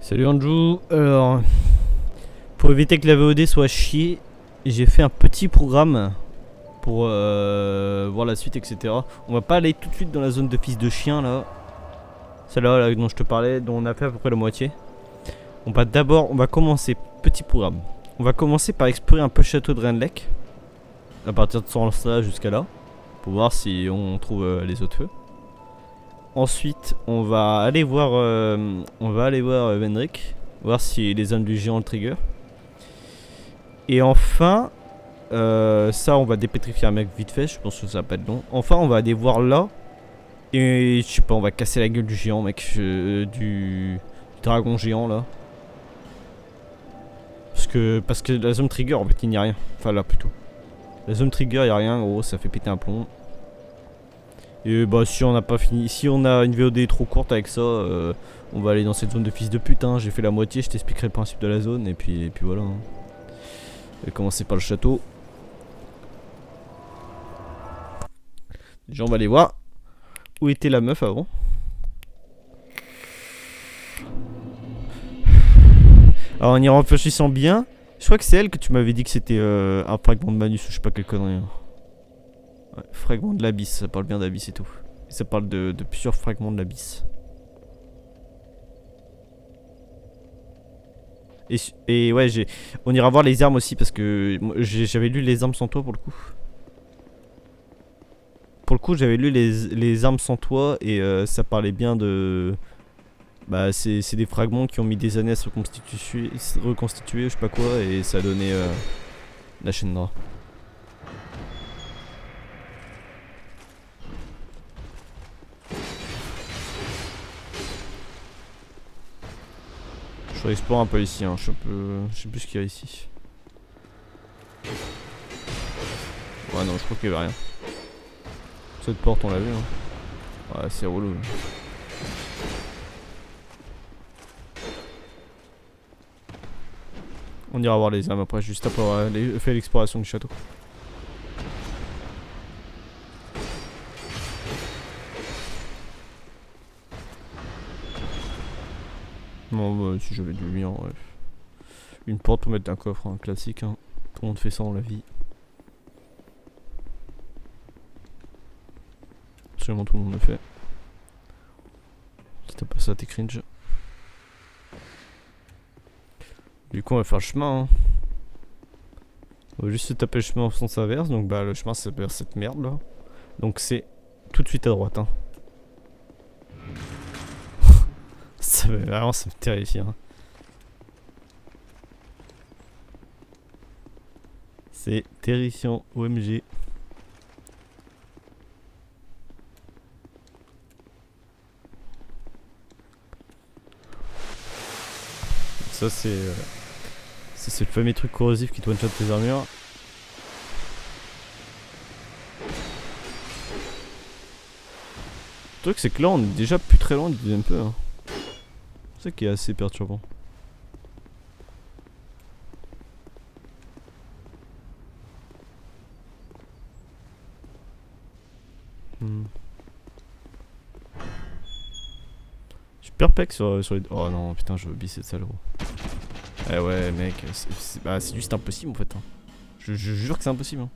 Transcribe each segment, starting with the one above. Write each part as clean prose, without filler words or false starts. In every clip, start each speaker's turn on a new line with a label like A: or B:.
A: Salut Andrew, alors pour éviter que la VOD soit chier, j'ai fait un petit programme pour voir la suite, etc. On va pas aller tout de suite dans la zone de fils de chien là, celle-là là, dont je te parlais, dont on a fait à peu près la moitié. On va commencer, petit programme. On va commencer par explorer un peu le château de Renlek, à partir de ce là jusqu'à là, pour voir si on trouve les autres feux. Ensuite, on va aller voir Vendrick, voir si les hommes du géant le trigger. Et enfin, ça on va dépétrifier un mec vite fait, je pense que ça va pas être long. Enfin, on va aller voir là. Et je sais pas, on va casser la gueule du géant, mec, du dragon géant là. Parce que la zone trigger, en fait, il n'y a rien. Enfin, là plutôt. La zone trigger, il n'y a rien, gros, ça fait péter un plomb. Et bah, si on n'a pas fini, si on a une VOD trop courte avec ça, on va aller dans cette zone de fils de pute. Hein. J'ai fait la moitié, je t'expliquerai le principe de la zone, et puis voilà. Hein. On va commencer par le château. Déjà, on va aller voir où était la meuf avant. Alors, en y réfléchissant bien, je crois que c'est elle que tu m'avais dit que c'était un fragment de Manus ou je sais pas quelle connerie. Hein. Ouais, fragment de l'abysse, ça parle bien d'abysse et tout. Et ça parle de plusieurs fragments de l'abysse. Et ouais, on ira voir les armes aussi parce que j'avais lu les armes sans toit pour le coup. Pour le coup, j'avais lu les armes sans toit et ça parlait bien de. Bah, c'est des fragments qui ont mis des années à se reconstituer, je sais pas quoi, et ça a donné la chaîne noire. Je explore un peu ici, hein. Je sais plus ce qu'il y a ici. Ouais, non, je crois qu'il y avait rien. Cette porte, on l'a vu. Hein. Ouais, c'est relou. On ira voir les armes après, juste après avoir fait l'exploration du château. Non, bah, si j'avais du lien, ouais. Une porte pour mettre un coffre, un classique. Hein. Tout le monde fait ça dans la vie. Absolument tout le monde le fait. Si t'as pas ça, t'es cringe. Du coup, on va faire le chemin. Hein. On va juste se taper le chemin en sens inverse. Donc, bah, le chemin, c'est vers cette merde là. Donc, c'est tout de suite à droite. Hein. Ça me terrifie. Hein. C'est terrifiant, OMG. Ça, c'est le fameux truc corrosif qui te one-shot tes armures. Le truc, c'est que là, on est déjà plus très loin du deuxième peu. Hein. C'est ça qui est assez perturbant. Je suis perplexe sur les. Oh non, putain, je veux bisser de salaud. Eh ouais, mec, c'est juste impossible en fait. Hein. Je jure que c'est impossible. Hein.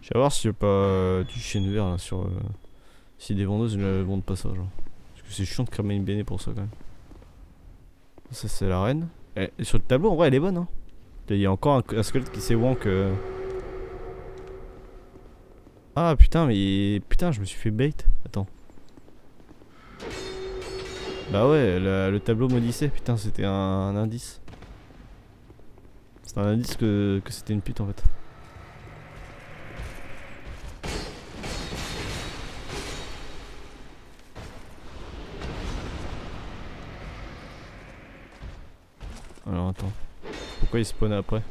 A: Je vais voir s'il n'y a pas du chêne vert là sur. Si des vendeuses ne vendent pas ça, genre. Parce que c'est chiant de cramer une béné pour ça quand même. Ça, c'est la reine. Et sur le tableau, en vrai, elle est bonne. Hein. Il y a encore un squelette qui s'est wank. Ah putain, mais. Putain, je me suis fait bait. Attends. Bah ouais, le tableau maudissait, putain, c'était un indice. C'était un indice que c'était une pute en fait. Alors attends. Pourquoi il spawnait après?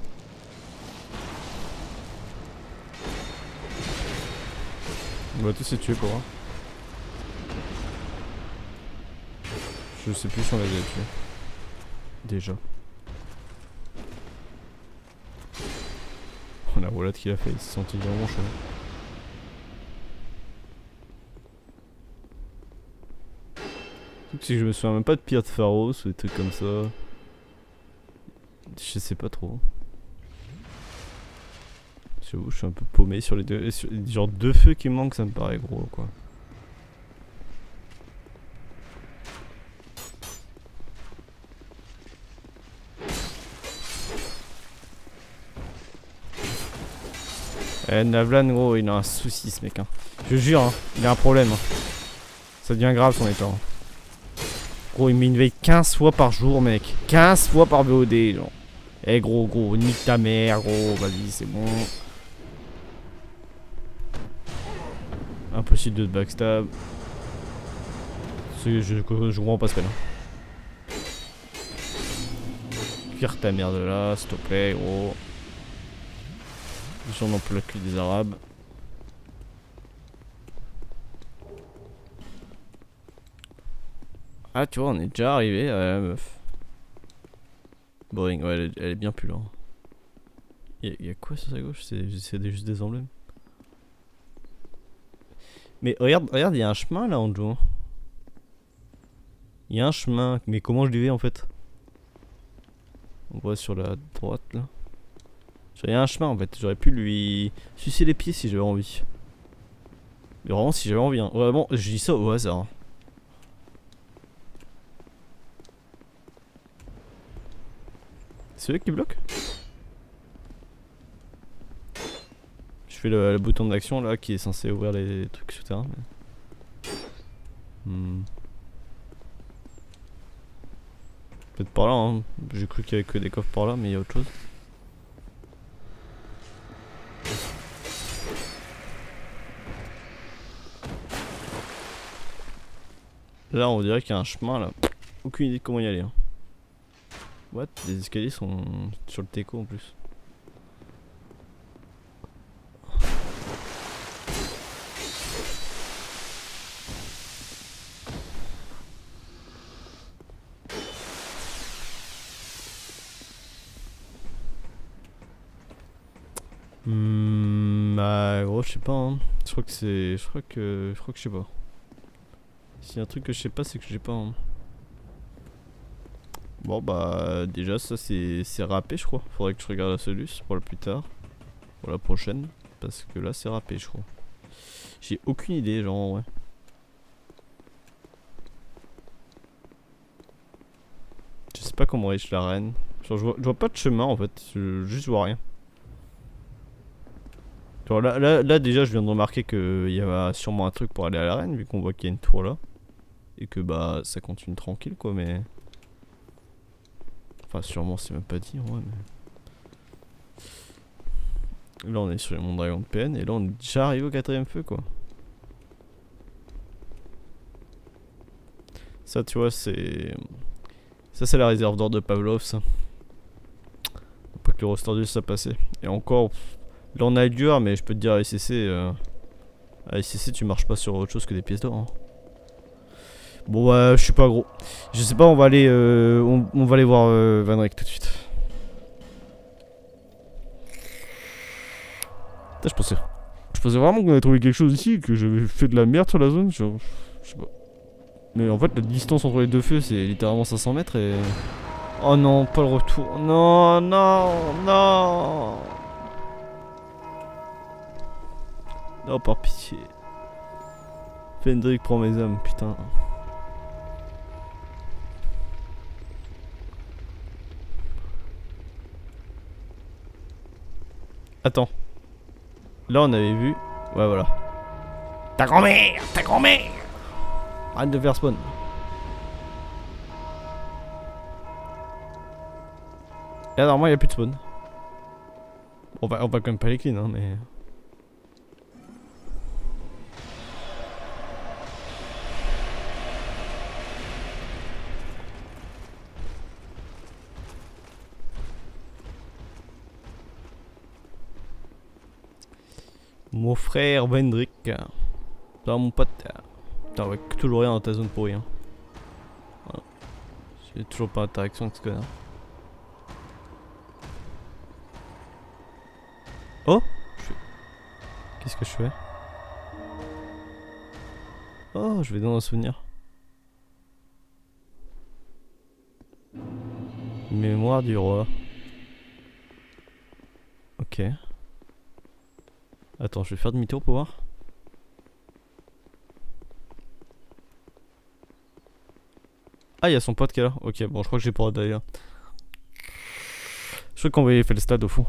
A: On va tous les tuer pour voir. Je sais plus si on les a tués. Déjà. Oh la roulade qu'il a fait, il s'est senti vraiment chaud. C'est que je me souviens même pas de Pierre de Pharos ou des trucs comme ça. Je sais pas trop. J'avoue, je suis un peu paumé sur les deux. Genre deux feux qui me manquent, ça me paraît gros quoi. Navlan, gros, il a un souci ce mec. Hein. Je jure, hein, il a un problème. Hein. Ça devient grave son état. Hein. Gros, il met une veille 15 fois par jour, mec. 15 fois par VOD, genre. Eh gros, nique ta mère, gros, vas-y, c'est bon. Impossible de te backstab. Je comprends pas ce là. Cuire ta merde là, s'il te plaît, gros. J'en peux la cul des arabes. Ah, tu vois, on est déjà arrivé à la meuf. Boring, ouais, elle est bien plus là. Y'a quoi sur sa gauche? C'est juste des emblèmes. Mais regarde, il y a un chemin là en dessous. Il y a un chemin, mais comment je l'y vais en fait? On voit sur la droite là. Il y a un chemin en fait, j'aurais pu lui sucer les pieds si j'avais envie. Mais vraiment si j'avais envie, hein. Vraiment, je dis ça au hasard. C'est eux qui bloquent? Je fais le bouton d'action là qui est censé ouvrir les trucs souterrains. Mais... Peut-être par là, hein. J'ai cru qu'il y avait que des coffres par là, mais il y a autre chose. Là, on dirait qu'il y a un chemin là. Aucune idée de comment y aller. Hein. What? Les escaliers sont sur le teco en plus. Bah gros je sais pas hein. Je crois que je sais pas. S'il y a un truc que je sais pas c'est que je sais pas hein. Bon bah déjà ça c'est râpé je crois. Faudrait que je regarde la soluce pour le plus tard. Pour la prochaine. Parce que là c'est râpé je crois. J'ai aucune idée genre ouais. Je sais pas comment reach la reine. Genre je vois pas de chemin en fait. Juste vois rien. Genre là déjà je viens de remarquer qu'il y a sûrement un truc pour aller à l'arène vu qu'on voit qu'il y a une tour là. Et que bah ça continue tranquille quoi mais... Enfin sûrement c'est même pas dit ouais mais... Là on est sur les monts dragons de PN et là on est déjà arrivé au 4ème feu quoi. Ça tu vois c'est... Ça c'est la réserve d'or de Pavlov ça. Faut pas que le restore ça passait. Et encore... Là on a dur mais je peux te dire à SCC... À SCC tu marches pas sur autre chose que des pièces d'or hein. Bon bah je suis pas gros. Je sais pas on va aller on va aller voir Van Rijk tout de suite. Putain, je pensais vraiment qu'on avait trouvé quelque chose ici, que j'avais fait de la merde sur la zone, genre, je sais pas. Mais en fait la distance entre les deux feux c'est littéralement 500 mètres et... Oh non, pas le retour. Non, non, non. Non, par pitié. Fendrick prend mes âmes, putain. Attends. Là on avait vu. Ouais voilà. Ta grand-mère. Arrête de faire spawn. Là normalement il n'y a plus de spawn. On va quand même pas les clean hein mais... Mon frère Vendrick. Dans mon pote. Putain, on voit toujours rien dans ta zone pourrie. Hein. Voilà. J'ai toujours pas d'interaction avec ce connard. Oh Qu'est-ce que je fais? Oh, je vais dans un souvenir. Mémoire du roi. Ok. Attends, je vais faire demi-tour pour voir. Ah, il y a son pote qui est là. Ok, bon, je crois que j'ai pas le droit d'aller là. Je crois qu'on va y faire le stade au fond.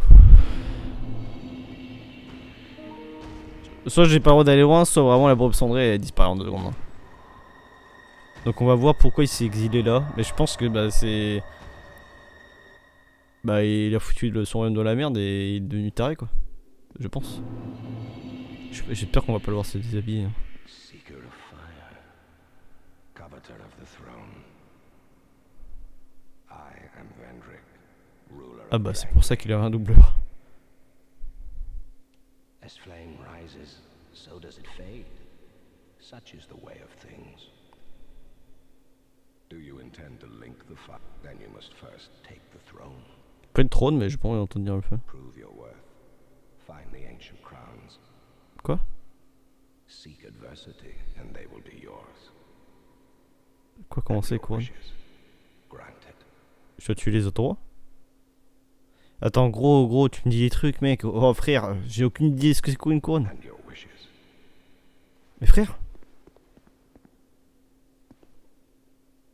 A: Soit j'ai pas le droit d'aller loin, soit vraiment la Bob Cendrée elle disparaît en 2 secondes. Donc on va voir pourquoi il s'est exilé là. Mais je pense que bah c'est... Bah il a foutu son royaume dans la merde et il est devenu taré quoi. Je pense. J'ai peur qu'on va pas le voir se déshabiller. Hein. Ah bah c'est pour ça qu'il a un doubleur.
B: As flame rises, so does it fade. Such is the way of things. Do you intend to link the fire? Then you must first take the throne.
A: Pas une trône, mais j'ai pas envie d'entendre dire le feu.
B: Prove your worth. Find the ancient crowns.
A: Quoi?
B: Seek adversity, and they will be yours.
A: Quoi, comment c'est couronne?
B: Granted.
A: Je dois tuer les autres rois? Attends, gros, tu me dis des trucs, mec. Oh frère, j'ai aucune idée de ce que c'est quoi une couronne. Mais frère.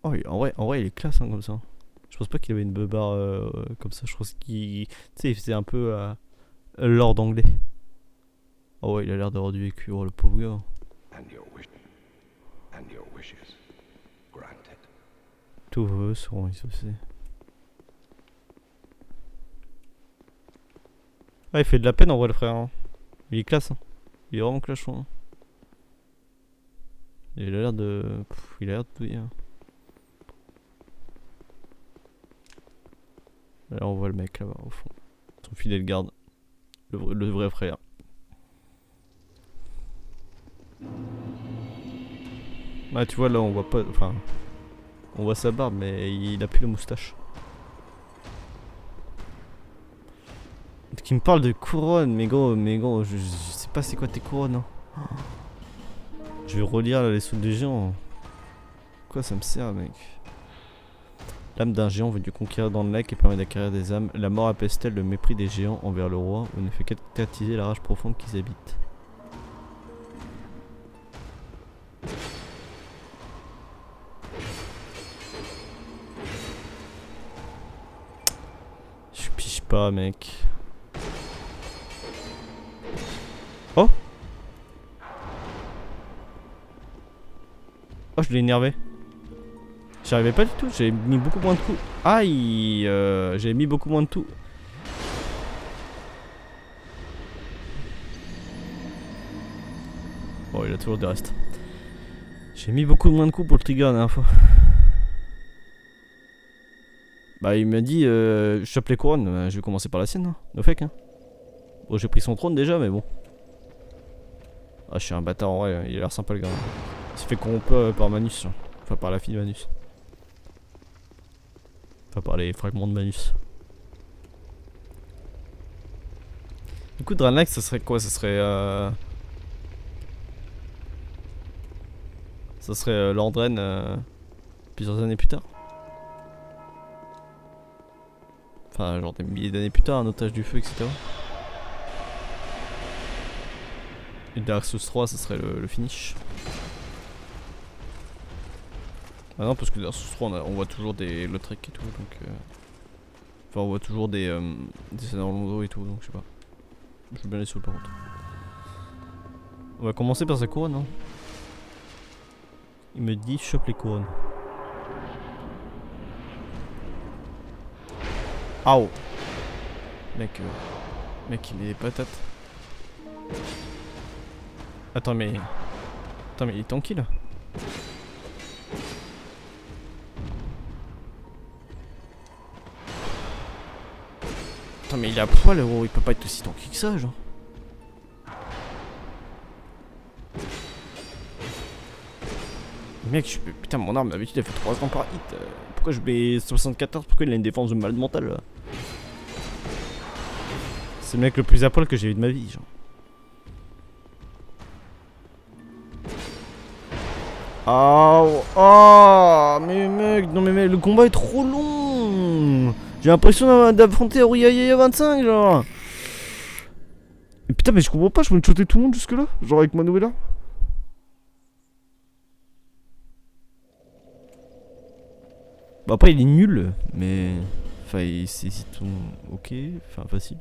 A: Oh, en vrai, il est classe hein, comme ça. Je pense pas qu'il avait une beubare comme ça. Je pense qu'il, tu sais, il faisait un peu lord anglais. Oh ouais, il a l'air d'avoir du vécu, oh le pauvre gars. Tous vos vœux seront exaucés. Ah, il fait de la peine en vrai le frère. Hein. Il est classe. Hein. Il est vraiment clashon. Hein. Il a l'air de... il a l'air de douiller. Hein. Là on voit le mec là-bas au fond. Son fidèle garde. Le vrai frère. Ah tu vois là on voit pas... Enfin... On voit sa barbe mais il a plus la moustache. Qui me parle de couronne, mais gros, je sais pas c'est quoi tes couronnes. Hein. Je vais relire là, les sous des géants. Quoi ça me sert mec? L'âme d'un géant veut du conquérir dans le lac et permet d'acquérir des âmes. La mort apaise-t-elle le mépris des géants envers le roi ou ne fait qu'attiser la rage profonde qu'ils habitent? Je piche pas mec. Oh! Oh je l'ai énervé. J'y arrivais pas du tout, j'avais mis beaucoup moins de coups. Aïe, j'avais mis beaucoup moins de tout. Bon, il a toujours des restes. J'ai mis beaucoup moins de coups pour le trigger la dernière fois. Bah, il m'a dit, je chope les couronnes, je vais commencer par la sienne, hein. No fake, hein. Bon, j'ai pris son trône déjà, mais bon. Ah, je suis un bâtard en vrai, il a l'air sympa le gars. Il s'est fait corrompre par Manus, hein. Enfin, par la fille de Manus. Enfin, par les fragments de Manus. Du coup, Draenlach, ça serait quoi? Ça serait ça serait Lord Draen plusieurs années plus tard. Enfin, genre des milliers d'années plus tard, un otage du feu, etc. Et Dark Souls 3, ça serait le finish. Ah non, parce que Dark Souls 3, on voit toujours des Lautrec et tout, donc... Enfin, on voit toujours des Seigneurs Londo et tout, donc je sais pas. Je veux bien les sous par contre. On va commencer par sa couronne, hein. Il me dit chope les couronnes. Aouh. Mec, mec il met des patates. Attends mais il est tanky là. Attends mais il est à poil gros, il peut pas être aussi tanky que ça genre. Mec, putain mon arme d'habitude elle fait 3 ans par hit. Pourquoi je mets 74? Pourquoi il a une défense de malade mental là? C'est le mec le plus à poil que j'ai eu de ma vie genre. Oh, oh, mais mec, non mais le combat est trop long. J'ai l'impression d'affronter Auriaïa 25 genre. Et putain mais je comprends pas, je peux me shooter tout le monde jusque là. Genre avec Manuela. Bah après il est nul, mais... Enfin c'est tout... Ok, enfin facile.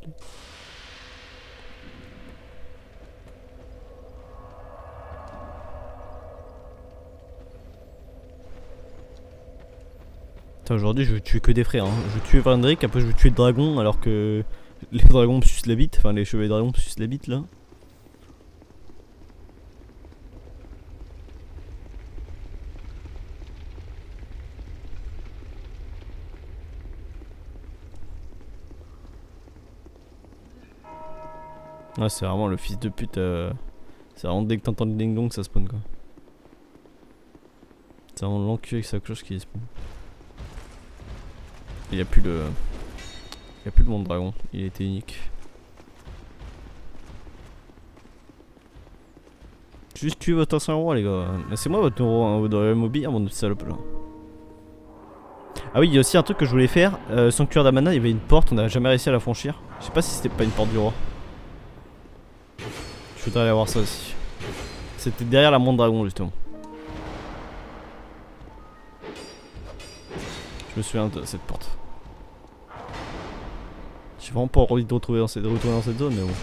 A: Aujourd'hui je veux tuer que des frères, hein. Je veux tuer Vendrick, après je veux tuer le dragon alors que les dragons me sucent la bite, enfin les chevaliers dragons me sucent la bite là. Ah c'est vraiment le fils de pute, c'est vraiment dès que t'entends le ding dong ça spawn quoi. C'est vraiment l'enculé avec sa cloche qui spawn. Il y a plus le... Il y a plus le monde dragon, il était unique. Juste tuer votre ancien roi les gars. C'est moi votre roi, hein, vous devriez m'obéir mon salope là. Ah oui, il y a aussi un truc que je voulais faire. Sanctuaire d'Amana, il y avait une porte, on n'a jamais réussi à la franchir. Je sais pas si c'était pas une porte du roi. Je voudrais aller voir ça aussi. C'était derrière la monde dragon justement. Je me souviens de cette porte. J'ai vraiment pas envie de retourner dans cette zone mais bon.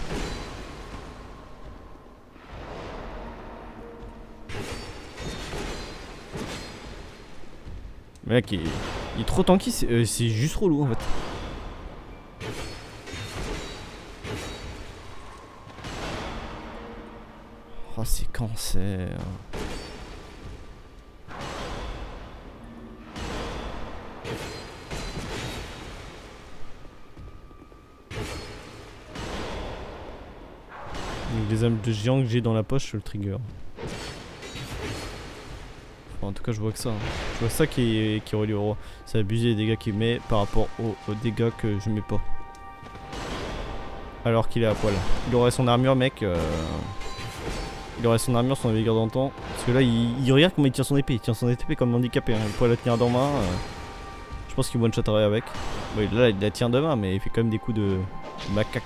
A: Mec, il est trop tanky, c'est juste relou en fait. Oh, c'est cancer. Les âmes de géant que j'ai dans la poche, je le trigger. Enfin, en tout cas, je vois que ça. Hein. Je vois ça qui est relié au roi. C'est abusé les dégâts qu'il met par rapport aux dégâts que je mets pas. Alors qu'il est à poil. Il aurait son armure, mec. Il aurait son armure, son vigueur d'antan. Parce que là, il regarde comment il tient son épée. Il tient son épée comme handicapé. Hein. Il pourrait la tenir dans main. Je pense qu'il one-shotterait avec. Bon, là, il la tient de main, mais il fait quand même des coups de macaque.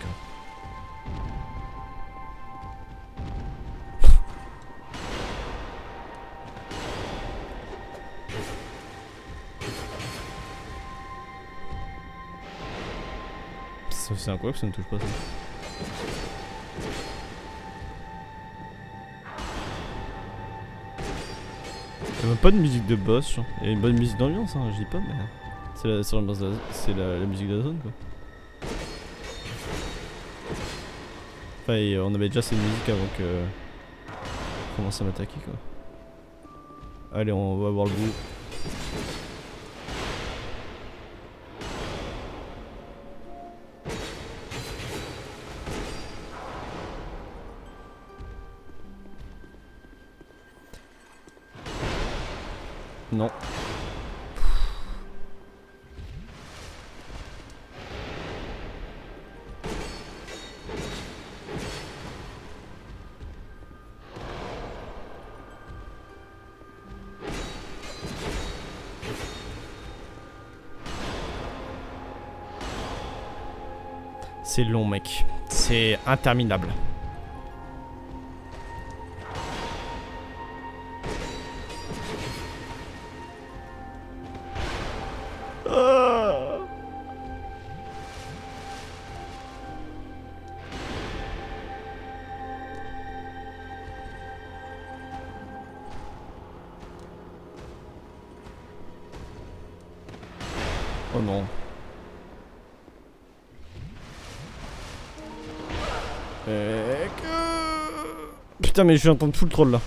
A: C'est incroyable que ça ne touche pas ça. Il n'y a même pas de musique de boss. Il y a une bonne musique d'ambiance, hein, je dis pas, mais c'est la musique de la zone quoi. Enfin, on avait déjà cette musique avant que commence à m'attaquer quoi. Allez, on va voir le bout. Non. C'est long mec. C'est interminable. Oh non. Putain mais je suis en train de full troll là.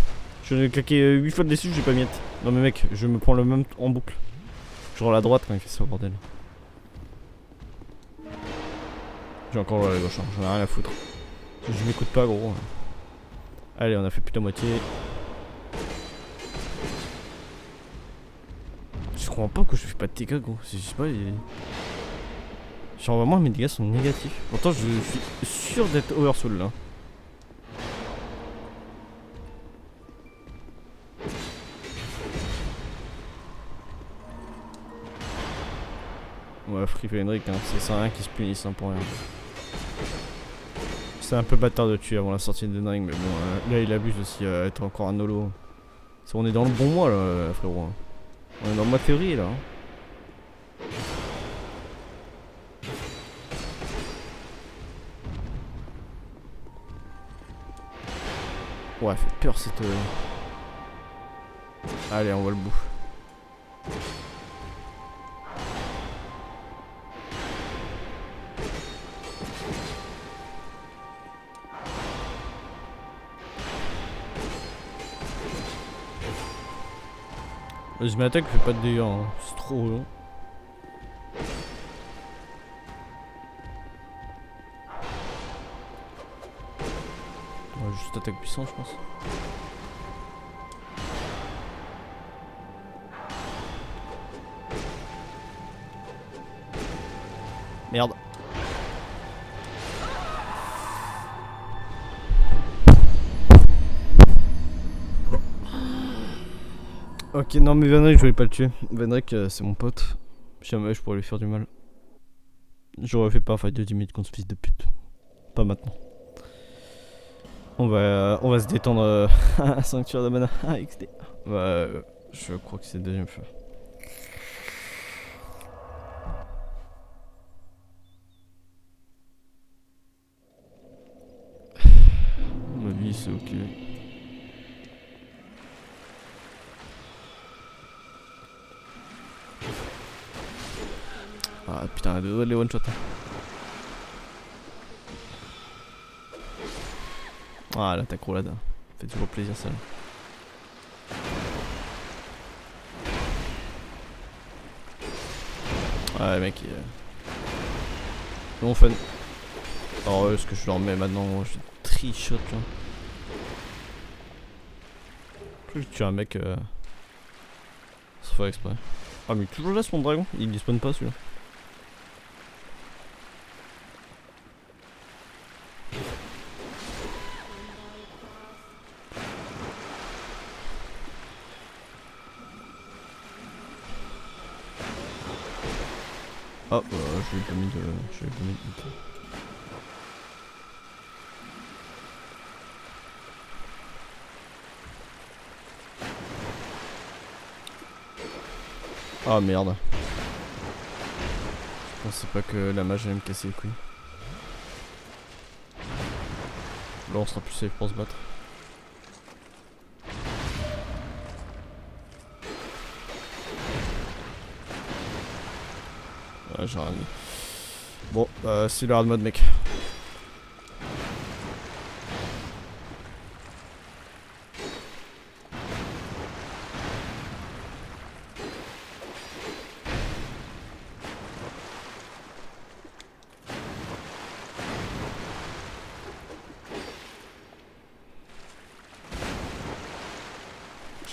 A: Je vais claquer 8 fois dessus, j'ai pas miette. Non mais mec, je me prends le même en boucle. Je roule à droite quand il fait ça bordel. J'ai encore le à gauche, hein. J'en ai rien à foutre. Je m'écoute pas gros. Allez, on a fait plus de la moitié. Je crois pas que je fais pas de dégâts gros. Je sais pas, genre vraiment mes dégâts sont négatifs. Pourtant je suis sûr d'être oversoul là. Ouais, Free Fenric, hein, c'est ça, rien qui se punisse hein, pour rien. C'est un peu bâtard de tuer avant la sortie de Ring, mais bon, là il abuse aussi à être encore un holo. On est dans le bon mois là, frérot. On est dans le mois de février là. Ouais, elle fait peur cette. Allez, on va le bout. Je m'attaque, fait pas de dégâts, hein. C'est trop long. Ouais, juste attaque puissante, je pense. Merde. Ok, non mais Venric, je voulais pas le tuer. Venric, c'est mon pote. Jamais je pourrais lui faire du mal. J'aurais fait pas un fight de 10 minutes contre ce fils de pute. Pas maintenant. On va se détendre à Sanctuaire de Mana XD. Ouais, je crois que c'est le deuxième feu. Ma vie, c'est ok. Ah putain, elle doit les one shot. Ah l'attaque roulade. Fait toujours plaisir ça. Ouais mec, c'est bon fun. Alors est-ce que je le remets maintenant? Je trichote là. Je crois que je tue un mec sans faire exprès. Ah mais toujours là mon dragon, il spawn pas celui-là. Ah je l'ai pas mis de... Je l'ai pas mis de... Ah merde. Je pensais pas que la mage allait me casser les couilles. Là on sera plus safe pour se battre. Ouais j'ai rien dit. Bon c'est le hard mode mec.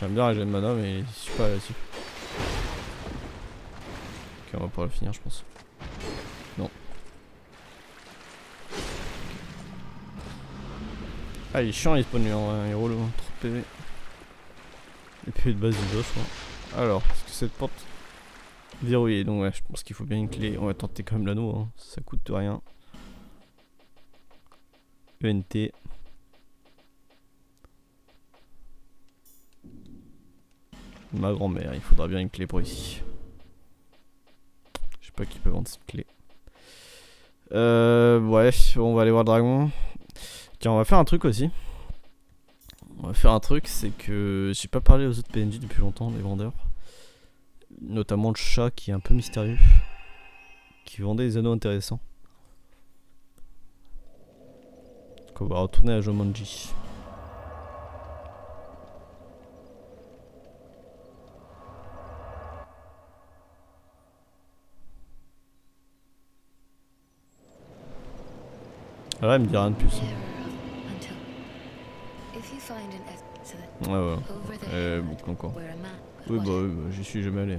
A: J'aime bien la de mana mais je suis pas là-dessus. Ok on va pouvoir le finir je pense. Non. Ah il est chiant il spawn lui en héros là, trop PV. Et puis de base du dos je crois. Alors, est-ce que cette porte verrouillée? Donc ouais je pense qu'il faut bien une clé. On va tenter quand même l'anneau hein. Ça coûte rien. ENT. Ma grand-mère, il faudra bien une clé pour ici. Je sais pas qui peut vendre cette clé. Ouais, on va aller voir le dragon. Tiens, on va faire un truc aussi. On va faire un truc, c'est que j'ai pas parlé aux autres PNJ depuis longtemps, les vendeurs. Notamment le chat qui est un peu mystérieux. Qui vendait des anneaux intéressants. Donc on va retourner à Jomonji. Ah là, elle me dit rien de plus. Ouais, ouais. Boucle encore. Oui, bah, j'y suis jamais allé.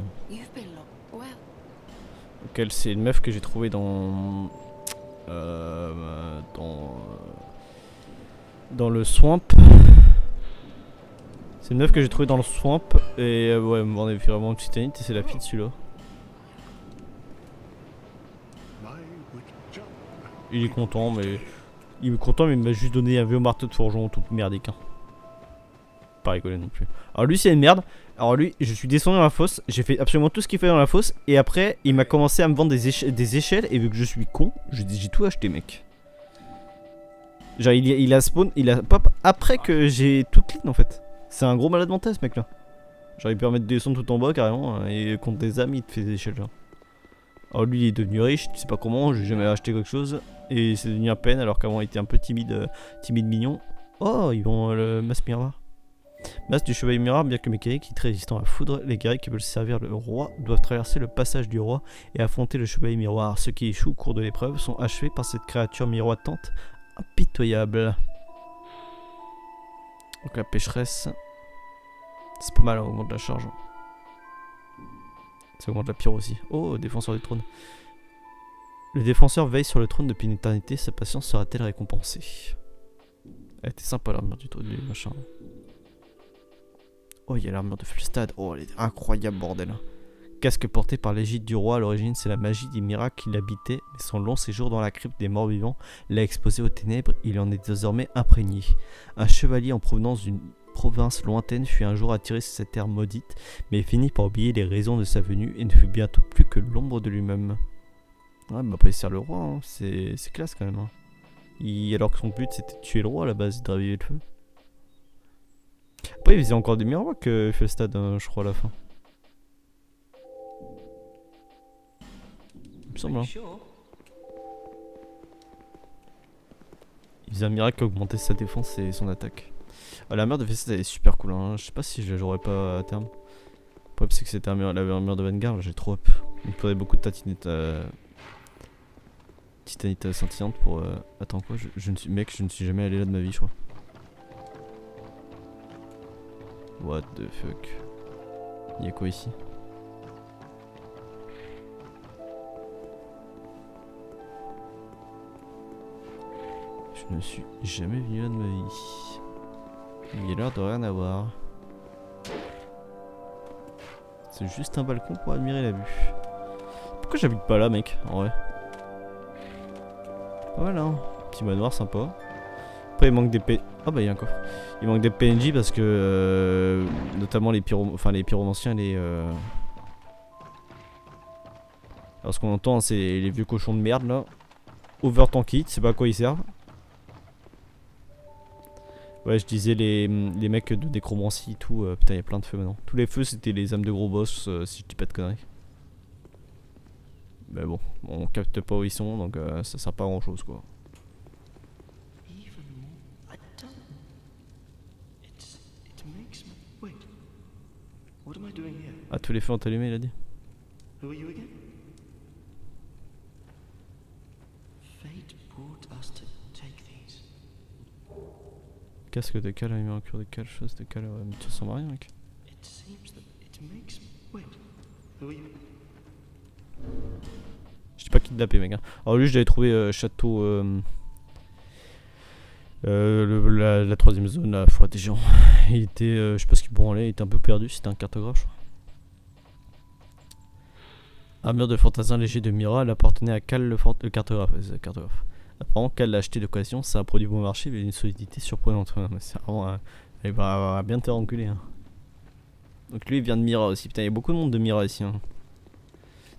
A: Ok, c'est une meuf que j'ai trouvée dans le swamp. C'est une meuf que j'ai trouvée dans le swamp. Et ouais, elle me vendait vraiment une petite et c'est la fille de celui-là. Il est content, mais... Il est content, mais il m'a juste donné un vieux marteau de forgeron tout merdique. Hein. Pas rigoler non plus. Alors lui, c'est une merde. Alors lui, je suis descendu dans la fosse. J'ai fait absolument tout ce qu'il fallait dans la fosse. Et après, il m'a commencé à me vendre des échelles. Et vu que je suis con, j'ai tout acheté, mec. Genre, il a spawn, il a pop après que j'ai tout clean en fait. C'est un gros malade mental ce mec là. Genre, il permet de descendre tout en bas carrément. Et contre des âmes, il te fait des échelles là. Alors lui, il est devenu riche, tu sais pas comment. J'ai jamais acheté quelque chose. Et c'est devenu à peine alors qu'avant il était un peu timide, mignon. Oh, ils vont le masque miroir. Masque du chevalier miroir, bien que mécanique, il est très résistant à la foudre. Les guerriers qui veulent servir le roi doivent traverser le passage du roi et affronter le chevalier miroir. Ceux qui échouent au cours de l'épreuve sont achevés par cette créature miroitante impitoyable. Donc la pécheresse, c'est pas mal au moment de la charge. Ça augmente la pire aussi. Oh, défenseur du trône. Le défenseur veille sur le trône depuis une éternité, sa patience sera-t-elle récompensée? Elle était sympa l'armure du trône, du machin. Oh, il y a l'armure de Fulstad. Oh, elle est incroyable, bordel. Casque porté par l'égide du roi, à l'origine c'est la magie des miracles qui l'habitait, mais son long séjour dans la crypte des morts vivants l'a exposé aux ténèbres, il en est désormais imprégné. Un chevalier en provenance d'une province lointaine fut un jour attiré sur cette terre maudite, mais finit par oublier les raisons de sa venue et ne fut bientôt plus que l'ombre de lui-même. Ouais, bah après il sert le roi, hein. C'est classe quand même. Hein. Alors que son but c'était de tuer le roi à la base, de raviver le feu. Après il faisait encore des miroirs que Felstad, hein, je crois à la fin. Il me semble. Hein. Il faisait un miracle qui augmentait sa défense et son attaque. Ah, la merde de Felstad elle est super cool. Hein. Je sais pas si je la jouerai pas à terme. Le problème c'est que c'était la armure de Vanguard, j'ai trop up. Il me faudrait beaucoup de titanite scintillante pour... Attends quoi, mec, je ne suis jamais allé là de ma vie, je crois. What the fuck. Y'a quoi ici? Je ne suis jamais venu là de ma vie. Il a l'air de rien avoir. C'est juste un balcon pour admirer la vue. Pourquoi j'habite pas là, mec, en vrai? Voilà, petit manoir sympa. Après il manque des PNJ. Ah bah il y a un coffre. Il manque des PNJ parce que notamment les pyromanciens, alors ce qu'on entend c'est les vieux cochons de merde là. Overtankit, c'est pas à quoi ils servent. Ouais, je disais les mecs de déchromancie et tout. Putain, il y a plein de feux maintenant. Tous les feux c'était les âmes de gros boss, si je dis pas de conneries. Mais bon, on capte pas où ils sont donc ça sert pas à grand chose quoi. Ah, tous les feux ont allumé, il a dit. Casque de cale, une cure de cale, chose de cale, mais tu ressembles à rien, mec. Je t'ai pas kidnappé, mec. Hein. Alors, lui, je l'avais trouvé château. La troisième zone, la forêt des géants. Il était, je sais pas ce qu'il branlait, il était un peu perdu, c'était un cartographe, je crois. Armure de fantassin léger de Mira, elle appartenait à Cal le cartographe. Apparemment, Cal l'a acheté d'occasion, c'est un produit bon marché, mais une solidité surprenante. C'est vraiment. Elle va bien te renculer. Hein. Donc lui, il vient de Mira aussi. Putain, il y a beaucoup de monde de Mira ici. Hein.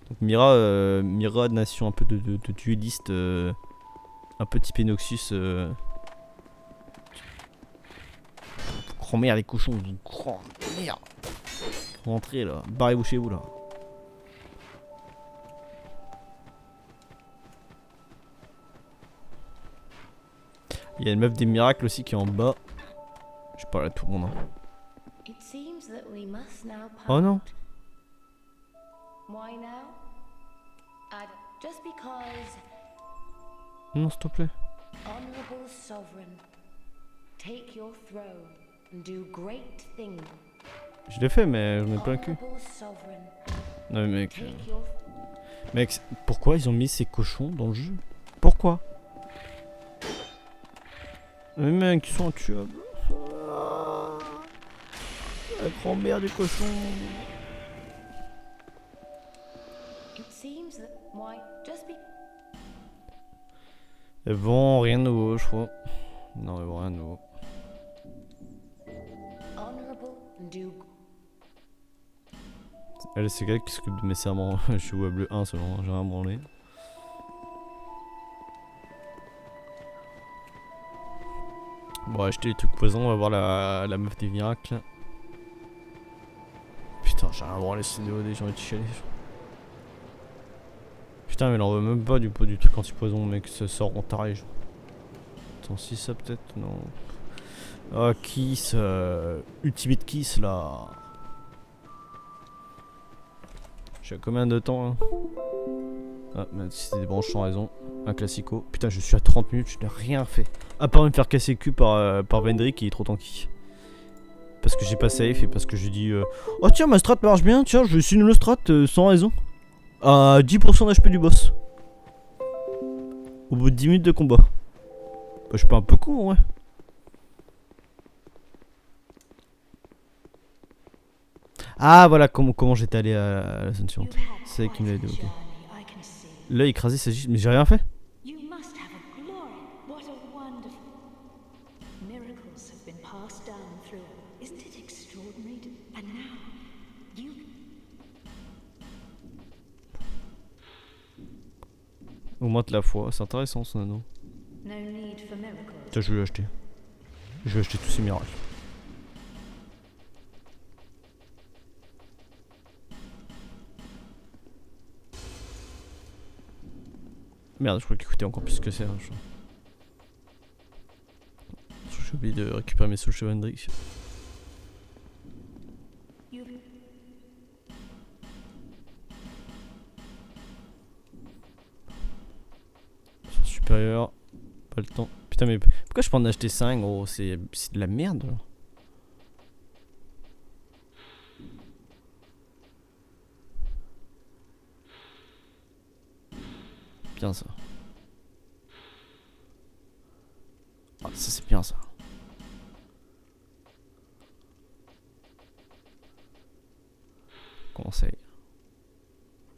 A: Donc Mira, nation un peu de dueliste, un peu typé Noxus. Grand merde, les cochons, grand merde. Rentrez là, barrez-vous chez vous là. Il y a une meuf des miracles aussi qui est en bas. Je parle à tout le monde. Hein. Oh non. Non, s'il te plaît. Je l'ai fait, mais j'en ai plein le cul. Non, mais mec. Mec, pourquoi ils ont mis ces cochons dans le jeu? Pourquoi? Mais mec, ils sont intuables. La grand-mère du cochon. Et bon, rien de nouveau, je crois. Non, mais bon, rien de nouveau. Elle, c'est quelqu'un qui s'occupe de mes serments. Je suis web le 1 seulement, j'ai rien branlé. Bon, on va acheter les trucs poisons, on va voir la meuf des miracles. Putain, j'ai rien branlé, c'est DOD, j'ai envie de chialer. Putain, mais elle en veut même pas du truc anti-poison, mec, ça sort en taré. Genre. Attends, si ça peut-être, non. Ah, Kiss, Ultimate Kiss là. J'ai combien de temps hein? Ah, mais si c'est des branches sans raison. Un classico. Putain, je suis à 30 minutes, je n'ai rien fait. À part me faire casser le cul par Vendrick qui est trop tanky. Parce que j'ai pas safe et parce que j'ai dit oh tiens, ma strat marche bien, tiens, je vais essayer une strat sans raison. À 10% d'HP du boss. Au bout de 10 minutes de combat. Bah, je suis pas un peu con, ouais. Ah, voilà comment j'étais allé à la zone suivante. C'est elle qui me l'a aidé, ok. Là, écrasé, s'agit. Mais j'ai rien fait. Augmente la foi, c'est intéressant ce nano. Tiens, je vais l'acheter. Je vais acheter tous ces miracles. Merde, je crois qu'il coûtait encore plus que ça. J'ai oublié de récupérer mes souls chez Vendrick. Supérieur. Pas le temps. Putain, mais pourquoi je peux en acheter 5 gros? C'est de la merde. Genre. Bien ça. Ah, ça c'est bien ça. Conseil.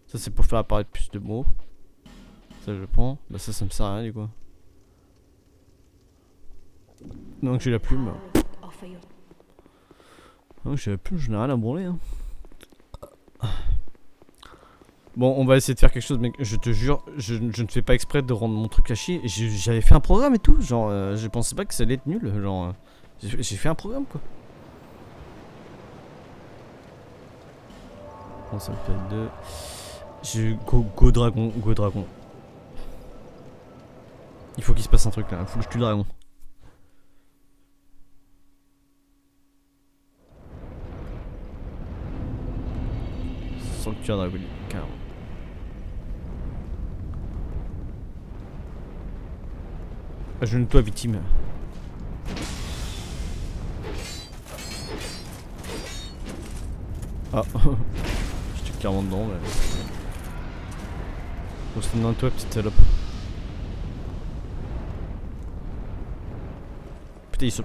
A: Ça c'est pour faire apparaître plus de mots. Ça je prends. Bah ça me sert à rien du coup. Donc j'ai la plume. Donc j'ai la plume, je n'ai rien à branler hein. Bon, on va essayer de faire quelque chose, mec. Je te jure, je ne fais pas exprès de rendre mon truc à chier. J'avais fait un programme et tout. Genre, je pensais pas que ça allait être nul. Genre, j'ai fait un programme quoi. Bon, ça me fait 2. J'ai go dragon, go dragon. Il faut qu'il se passe un truc là. Faut que je tue le dragon. Sans le tuer un dragon, carrément. Je ne toi victime. Ah, j'étais clairement dedans. Mais... Reste dans toi, petite salope. Putain, ils sont...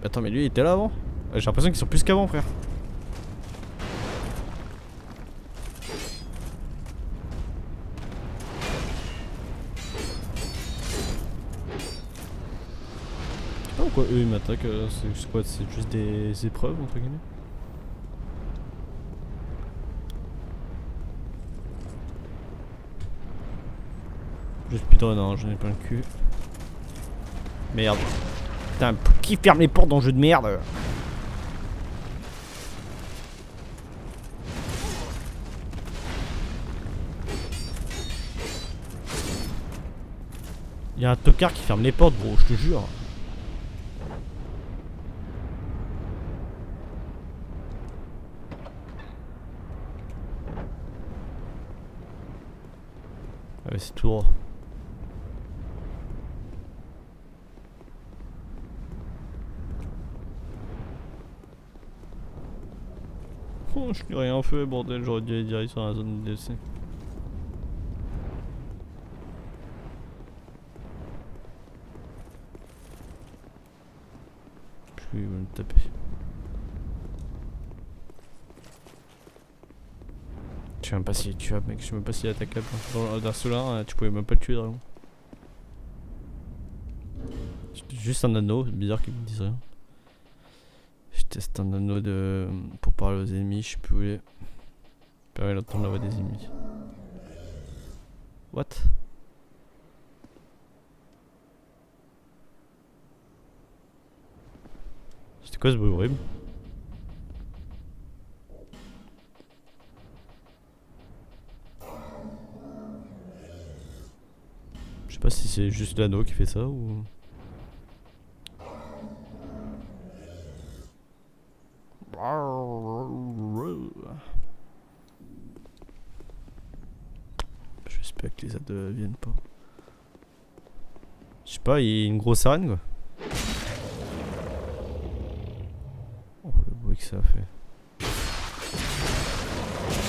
A: Attends, mais lui il était là avant. J'ai l'impression qu'ils sont plus qu'avant, frère. Pourquoi eux ils m'attaquent? C'est quoi? C'est juste des épreuves entre guillemets? Je speedrun, non, j'en ai plein le cul. Merde. Putain, qui ferme les portes dans le jeu de merde? Y'a un tocard qui ferme les portes, gros, je te jure. Ah ouais, c'est tout droit. Oh, je n'ai rien fait, bordel, j'aurais dû aller direct sur la zone de DLC. Puis il va me taper. Je sais même pas s'il est tuable, mec, je sais même pas s'il est attaquable. Dans ceux-là, tu pouvais même pas le tuer, dragon. Juste un anneau, c'est bizarre qu'ils me disent rien. Je teste un anneau de... pour parler aux ennemis, je sais plus où il est. Permet d'entendre la voix des ennemis. What? C'était quoi ce bruit horrible? Je sais pas si c'est juste l'anneau qui fait ça ou... J'espère que les AD viennent pas. Je sais pas, il y a une grosse arène quoi. Oh le bruit que ça a fait.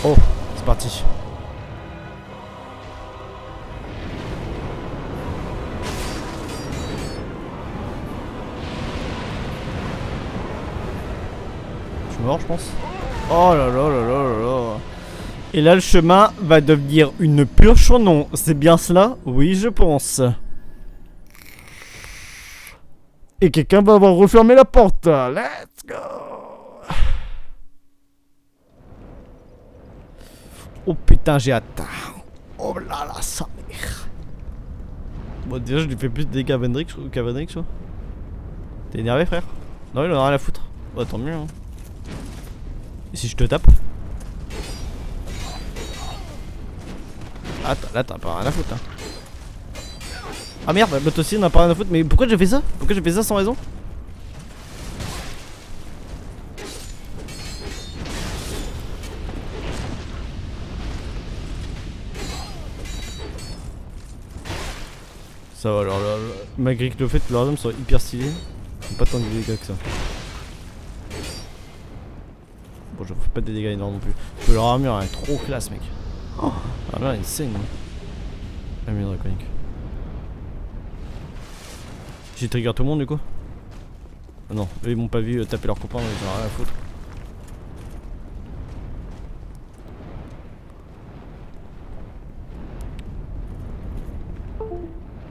A: Oh, c'est parti. Je suis mort je pense. Oh là là là là là là. Et là le chemin va devenir une purge au nom. C'est bien cela? Oui je pense. Et quelqu'un va avoir refermé la porte. Let's go. Oh putain j'ai hâte. Oh là là sa mère. Bon déjà je lui fais plus de dégâts qu'à Vendrick je crois. T'es énervé frère? Non il en a rien à foutre. Bah tant mieux hein. Et si je te tape? Ah là t'as pas rien à foutre hein. Ah merde, bah toi aussi on a pas rien à foutre, mais pourquoi j'ai fait ça? Pourquoi j'ai fait ça sans raison? Ça va alors, malgré que le fait que leurs armes soient hyper stylées, ils font pas tant de dégâts que ça. Bon je fais pas de dégâts énormes non plus. Parce que leur armure elle est trop classe mec. Oh, l'armure elle est insane. Armure draconique. J'ai trigger tout le monde du coup? Ah non, eux ils m'ont pas vu taper leurs copains, ils en ont rien à foutre.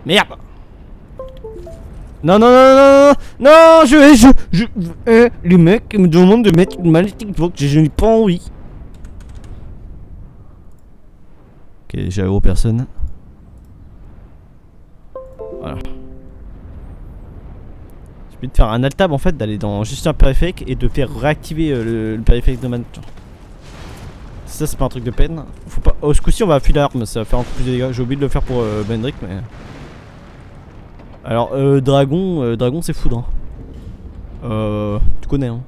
A: Merde! Non non non non non non les mecs me demandent de mettre une manette Xbox, je n'ai pas envie. Ok, j'ai gros personne. Voilà. Je vais te faire un alt-tab en fait, d'aller dans juste un périphérique et de faire réactiver le périphérique de manette. Ça c'est pas un truc de peine. Faut pas... Oh, ce coup-ci on va appuyer l'arme, ça va faire encore plus de dégâts. J'ai oublié de le faire pour Vendrick mais... Alors Dragon c'est foudre hein. Tu connais hein.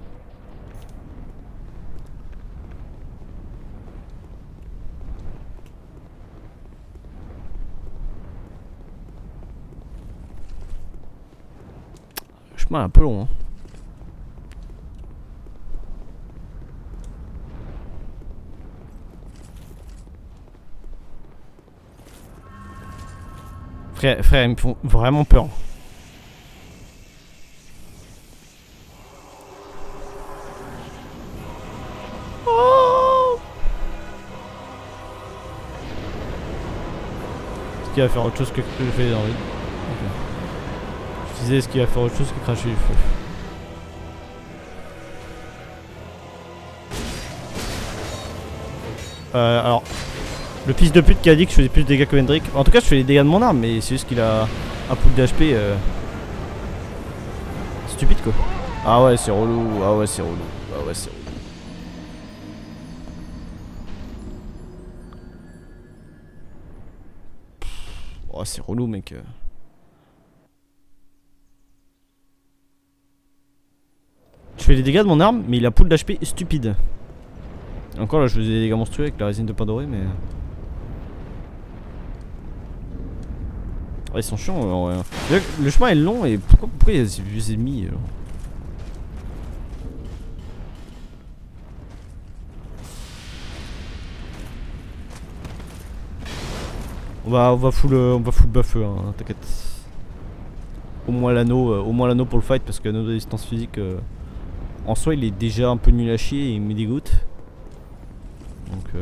A: Le chemin est un peu long hein. Frère, ils me font vraiment peur. Oh, est-ce qu'il va faire autre chose que le fait dans le... Okay. Je disais, est-ce qu'il va faire autre chose que cracher du feu? Alors... Le fils de pute qui a dit que je faisais plus de dégâts que Vendrick. En tout cas, je fais les dégâts de mon arme, mais c'est juste qu'il a un pool d'HP. Stupide quoi. Ah ouais, c'est relou. Ah ouais, c'est relou. Ah ouais, c'est relou. Oh, c'est relou, mec. Je fais les dégâts de mon arme, mais il a pool d'HP stupide. Encore là, je faisais des dégâts monstrueux avec la résine de pain doré, mais. Ah, ils sont chiants en vrai. Le chemin est long et pourquoi il y a ces vieux ennemis on va full buff hein, t'inquiète. Au moins l'anneau pour le fight parce que l'anneau de distance physique en soi il est déjà un peu nul à chier et il me dégoûte. Donc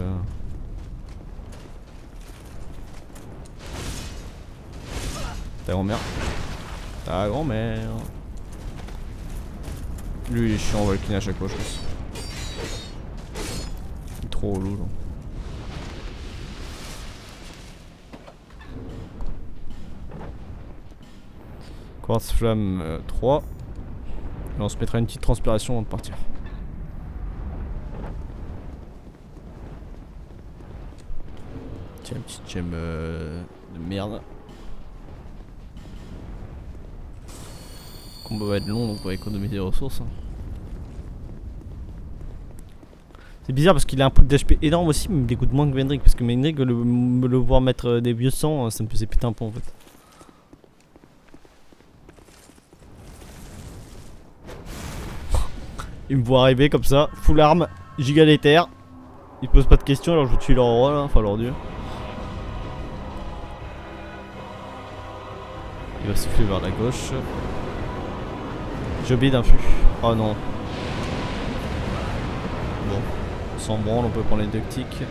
A: ta grand-mère. Ta grand-mère. Lui il est chiant, on va le cleaner à chaque fois je pense. Il est trop relou genre. Quartz flamme 3. Et on se mettra une petite transpiration avant de partir. Tiens, une petite gemme de merde. Le combat va être long donc on va économiser des ressources. Hein. C'est bizarre parce qu'il a un pool d'HP énorme aussi, mais il me dégoûte moins que Vendrick. Parce que Vendrick, le voir mettre des vieux sangs, ça me faisait péter un pont en fait. Il me voit arriver comme ça, full arme, giga d'éther. Il pose pas de questions alors je tue leur roi là, enfin leur dieu. Il va siffler vers la gauche. J'ai oublié d'un fût. Oh non. Bon. Sans branle, on peut prendre les ductiques.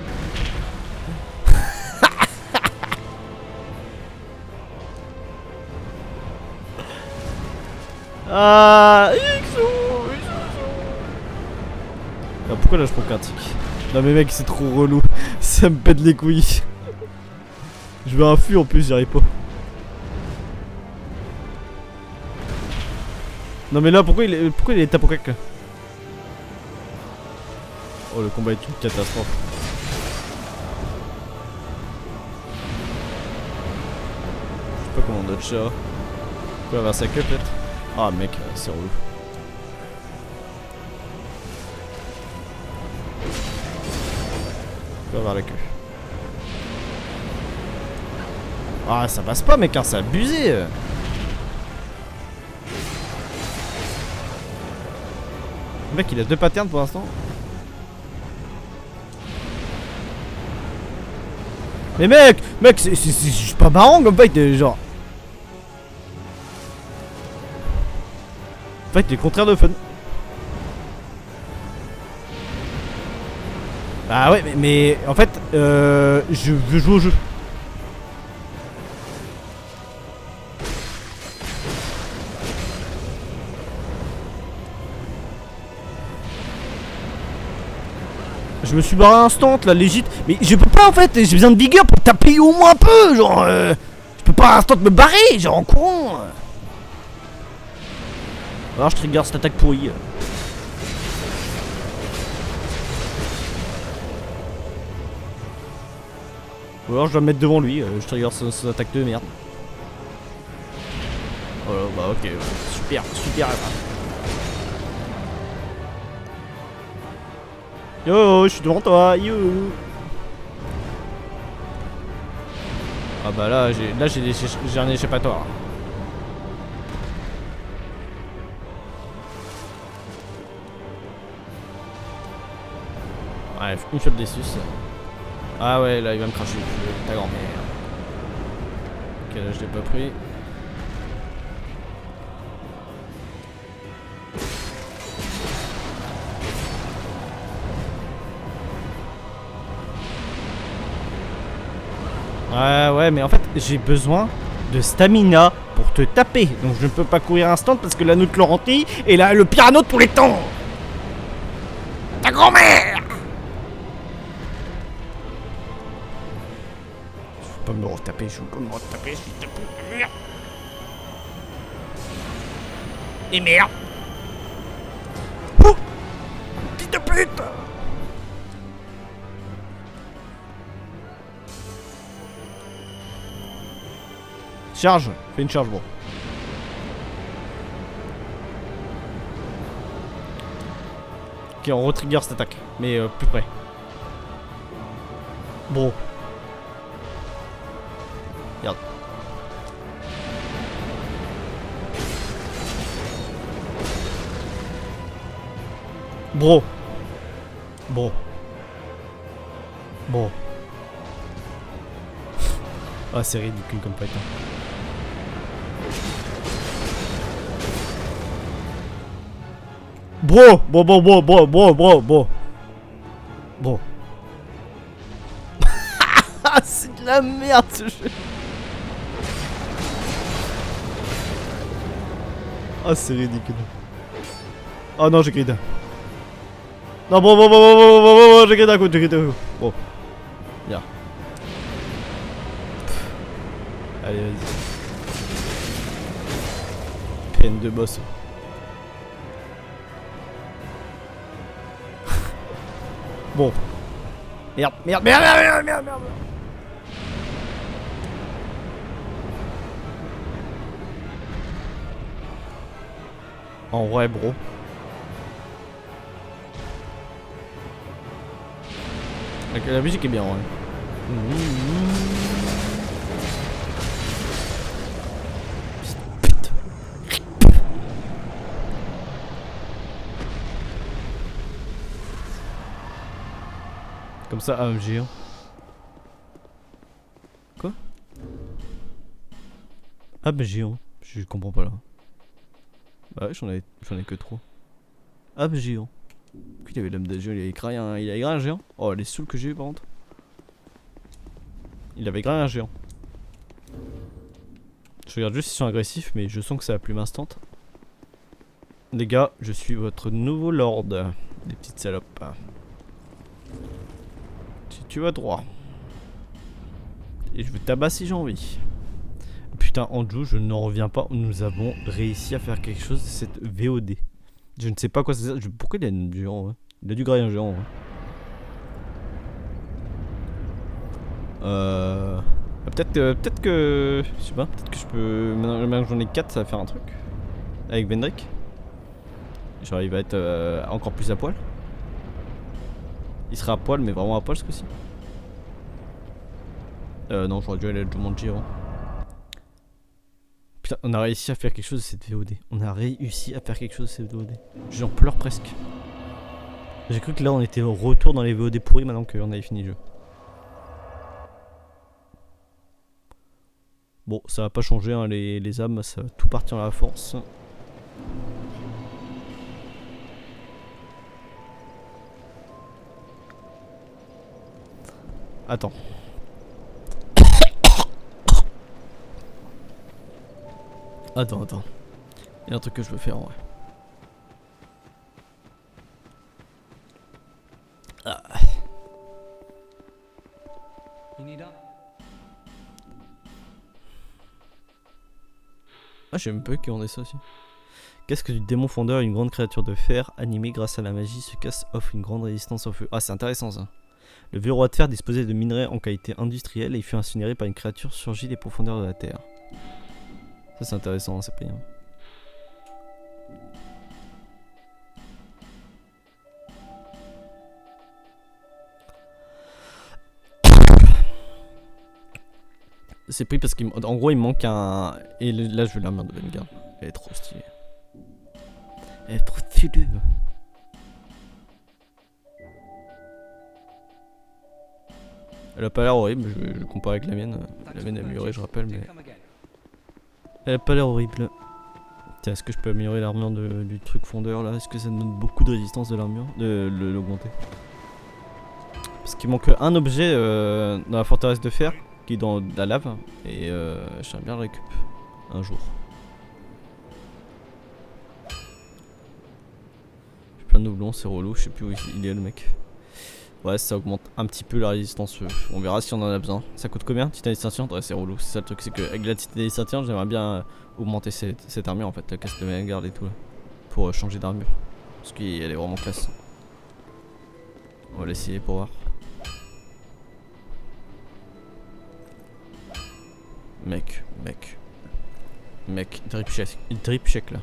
A: Ah, ah, pourquoi là je prends qu'un tic? Non mais mec c'est trop relou. Ça me pète les couilles. Je veux un fût en plus, j'y arrive pas. Non mais là pourquoi il est tapocac là? Oh le combat est une catastrophe. Je sais pas comment on dodge ça. Pourquoi avoir sa queue peut-être? Ah mec c'est relou. Pourquoi avoir la queue? Ah ça passe pas mec hein, c'est abusé. Le mec il a 2 patterns pour l'instant. Mais mec c'est juste pas marrant comme fight genre. En fait il est contraire de fun. Ah ouais mais en fait je veux jouer au jeu. Je me suis barré instant là, légit. Mais je peux pas en fait, j'ai besoin de vigueur pour taper au moins un peu, genre. Je peux pas instant me barrer, genre en courant. Alors je trigger cette attaque pourrie. Ou alors je dois me mettre devant lui, je trigger son attaque de merde. Oh là, bah ok, super. Yo, je suis devant toi, yo. Ah bah là j'ai un échappatoire. Ouais, une shot des sus. Ah ouais, là il va me cracher ta grand-mère. Ok, là je l'ai pas pris. Ouais, mais en fait, j'ai besoin de stamina pour te taper. Donc je ne peux pas courir instant parce que l'anneau de Laurenti est là le pire anneau de tous les temps. Ta grand-mère! Je veux pas me retaper, s'il te plaît. Et merde! Oh! Petite pute! Charge, fais une charge, bon. Ok, on retrigger cette attaque, mais plus près. Bon. Regarde. Bro. Bon. Bon. Ah, c'est ridicule comme fight. Hein. Bro. Bon. C'est de la merde ce jeu. Ah, c'est ridicule. Oh non, j'ai grid. Non, bon, j'ai grid un coup, j'ai grid un coup. Bon. Bien. Allez, vas-y. Peine de boss. Bon. Merde. En vrai, bro. La musique est bien, ouais. Comme ça, AMG. Hein. Quoi? AMG, hein. Je comprends pas là. Bah ouais, j'en ai que trop. AMG. Hein. Il avait l'homme de jeu, il avait écrit un géant. Oh, les souls que j'ai eu par contre. Il avait grave un géant. Je regarde juste s'ils sont agressifs, mais je sens que c'est la plume instant. Les gars, je suis votre nouveau lord. Des petites salopes. Si tu vas droit. Et je veux tabasser si j'ai envie. Putain, Anju, je n'en reviens pas. Nous avons réussi à faire quelque chose de cette VOD. Je ne sais pas quoi c'est ça. Pourquoi il a un géant, ouais. Il a dû grailler un géant, ouais. Peut-être que... Je sais pas, peut-être que je peux... Maintenant que j'en ai 4, ça va faire un truc. Avec Vendrick. Genre il va être encore plus à poil. Il sera à poil, mais vraiment à poil ce coup-ci. Non, j'aurais dû aller à Jumanji avant. Putain, on a réussi à faire quelque chose de cette VOD. On a réussi à faire quelque chose de cette VOD. J'en pleure presque. J'ai cru que là on était au retour dans les VOD pourris maintenant qu'on avait fini le jeu. Bon, ça va pas changer, hein, les âmes, ça va tout partir à la force. Attends. Attends. Il y a un truc que je veux faire en vrai. Ah. Ah, je sais même pas qui on est ça aussi. Casque du démon fondeur, une grande créature de fer animée grâce à la magie. Ce casque offre une grande résistance au feu. Ah, c'est intéressant ça. Le vieux roi de fer disposait de minerais en qualité industrielle et il fut incinéré par une créature surgie des profondeurs de la terre. Ça, c'est intéressant, hein, c'est payant. C'est pris parce qu'en gros il me manque un... Et là je veux l'armure de Vanguard. Elle est trop stylée. Elle est trop stylée. Elle a pas l'air horrible, je compare avec la mienne. La mienne est améliorée, je rappelle, mais... Elle a pas l'air horrible. Tiens, est-ce que je peux améliorer l'armure du truc fondeur là? Est-ce que ça me donne beaucoup de résistance de l'armure? De l'augmenter? Parce qu'il manque un objet dans la forteresse de fer qui est dans la lave. Et j'aimerais bien le récup un jour. J'ai plein de doublons, c'est relou, je sais plus où il est le mec. Ouais, ça augmente un petit peu la résistance. On verra si on en a besoin. Ça coûte combien? Titane scintillante? Ouais, c'est relou. C'est ça le truc, c'est que avec la titane scintillante, j'aimerais bien augmenter cette armure en fait, la casse de Vanguard et tout là. Pour changer d'armure. Parce qu'elle est vraiment classe. On va l'essayer pour voir. Mec, drip check là.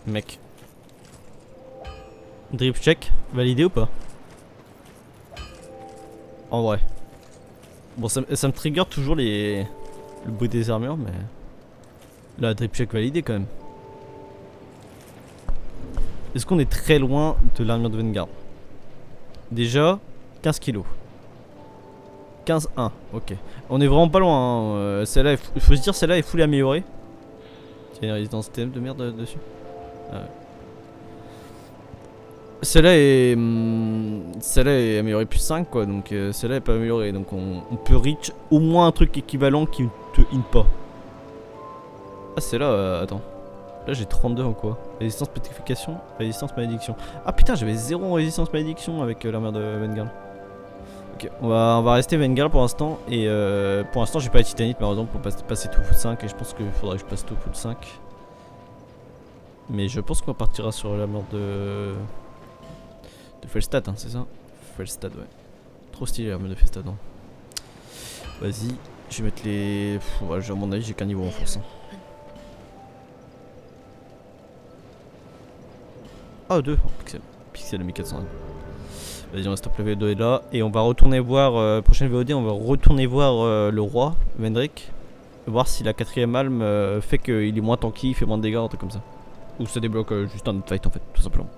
A: Mec. Drip check, validé ou pas? En vrai. Bon, ça me trigger toujours le bruit des armures, mais... Là, drip check validé quand même. Est-ce qu'on est très loin de l'armure de Vanguard? Déjà, 15 kilos. 15-1, ok. On est vraiment pas loin, hein. Celle-là, il faut se dire, celle-là est full améliorée. Il y a une résistance TM de merde dessus. Ah ouais. Celle-là est améliorée plus 5 quoi, donc celle-là est pas améliorée, donc on peut reach au moins un truc équivalent qui ne te in pas. Ah celle-là, attends. Là j'ai 32 en quoi? Résistance pétrification, résistance malédiction. Ah putain j'avais 0 en résistance malédiction avec l'armure de Vengal. Ok, on va rester Vengal pour l'instant, et pour l'instant j'ai pas la titanite malheureusement pour passer tout full 5, et je pense qu'il faudrait que je passe tout full 5. Mais je pense qu'on partira sur l'armure de Felstad, hein, c'est ça? Felstad, ouais. Trop stylé l'armure de Felstad. Hein. Vas-y, je vais mettre les... ouais, à mon avis j'ai qu'un niveau en force. Hein. Ah 2, oh, pixel. Pixel de 1401. Vas-y on va stop la VOD là. Et on va retourner voir, prochaine VOD on va retourner voir le roi, Vendrick. Voir si la 4ème alme fait qu'il est moins tanky, il fait moins de dégâts, un truc comme ça. Ou ça débloque juste un autre fight en fait, tout simplement.